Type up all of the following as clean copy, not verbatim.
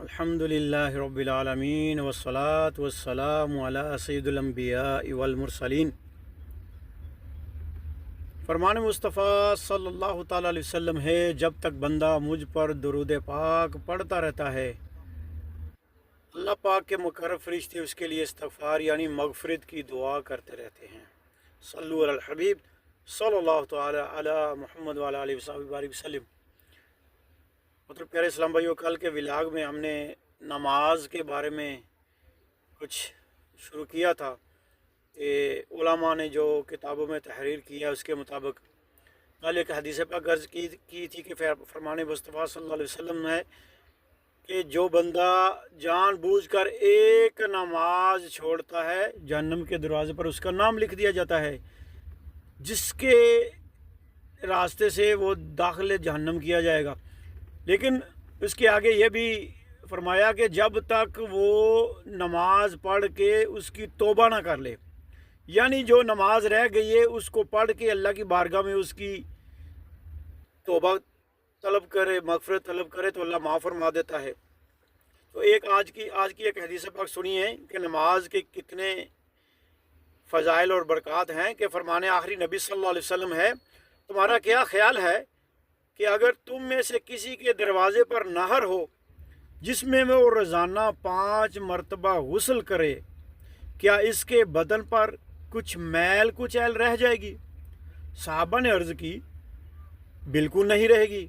الحمدللہ رب العالمین والصلاة والسلام علی سید الانبیاء والمرسلین۔ فرمان مصطفیٰ صلی اللہ تعالیٰ علیہ وسلم ہے، جب تک بندہ مجھ پر درود پاک پڑھتا رہتا ہے، اللہ پاک کے مقرب فرشتے اس کے لیے استغفار یعنی مغفرت کی دعا کرتے رہتے ہیں۔ صلو علی الحبیب صلی اللہ تعالیٰ علی محمد وعلی آلہ وصحبہ وسلم۔ مطلب پیارے اسلام بھائیو، کل کے ولاگ میں ہم نے نماز کے بارے میں کچھ شروع کیا تھا کہ علماء نے جو کتابوں میں تحریر کیا اس کے مطابق کل ایک حدیث پاک عرض کی تھی کہ فرمان مصطفیٰ صلی اللہ علیہ وسلم ہے کہ جو بندہ جان بوجھ کر ایک نماز چھوڑتا ہے، جہنم کے دروازے پر اس کا نام لکھ دیا جاتا ہے، جس کے راستے سے وہ داخل جہنم کیا جائے گا۔ لیکن اس کے آگے یہ بھی فرمایا کہ جب تک وہ نماز پڑھ کے اس کی توبہ نہ کر لے، یعنی جو نماز رہ گئی ہے اس کو پڑھ کے اللہ کی بارگاہ میں اس کی توبہ طلب کرے، مغفرت طلب کرے تو اللہ معاف فرما دیتا ہے۔ تو آج کی ایک حدیث پاک سنی ہے کہ نماز کے کتنے فضائل اور برکات ہیں کہ فرمان آخری نبی صلی اللہ علیہ وسلم ہے، تمہارا کیا خیال ہے کہ اگر تم میں سے کسی کے دروازے پر نہر ہو جس میں وہ روزانہ 5 مرتبہ غسل کرے، کیا اس کے بدن پر کچھ میل کچیل رہ جائے گی؟ صحابہ نے عرض کی، بالکل نہیں رہے گی۔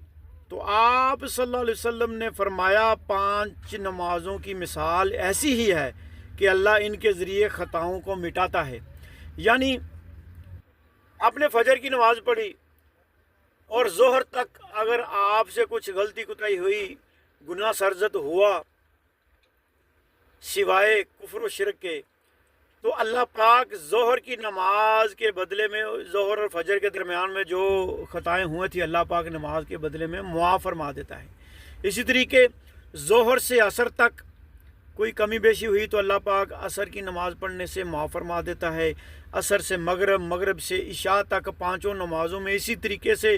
تو آپ صلی اللہ علیہ وسلم نے فرمایا 5 نمازوں کی مثال ایسی ہی ہے کہ اللہ ان کے ذریعے خطاؤں کو مٹاتا ہے۔ یعنی آپ نے فجر کی نماز پڑھی اور ظہر تک اگر آپ سے کچھ غلطی کوتاہی ہوئی، گناہ سرزد ہوا سوائے کفر و شرک کے، تو اللہ پاک ظہر کی نماز کے بدلے میں، ظہر اور فجر کے درمیان میں جو خطائیں ہوئی تھیں، اللہ پاک نماز کے بدلے میں معاف فرما دیتا ہے۔ اسی طریقے ظہر سے عصر تک کوئی کمی بیشی ہوئی تو اللہ پاک عصر کی نماز پڑھنے سے معاف فرما دیتا ہے۔ عصر سے مغرب، مغرب سے عشاء تک 5 نمازوں میں اسی طریقے سے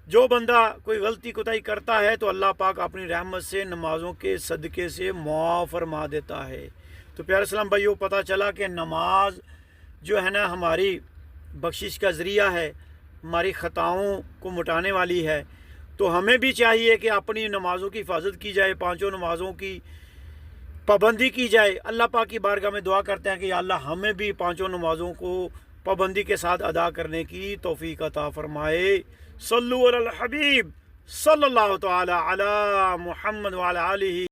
جو بندہ کوئی غلطی کوتاہی کرتا ہے تو اللہ پاک اپنی رحمت سے نمازوں کے صدقے سے معاف فرما دیتا ہے۔ تو پیارے اسلام بھائیو، پتہ چلا کہ نماز جو ہے نا ہماری بخشش کا ذریعہ ہے، ہماری خطاؤں کو مٹانے والی ہے۔ تو ہمیں بھی چاہیے کہ اپنی نمازوں کی حفاظت کی جائے، 5 نمازوں کی پابندی کی جائے۔ اللہ پاک کی بارگاہ میں دعا کرتے ہیں کہ یا اللہ ہمیں بھی 5 نمازوں کو پابندی کے ساتھ ادا کرنے کی توفیق عطا فرمائے۔ صلو علی الحبیب صلی اللہ تعالی علی محمد وعلی آلہ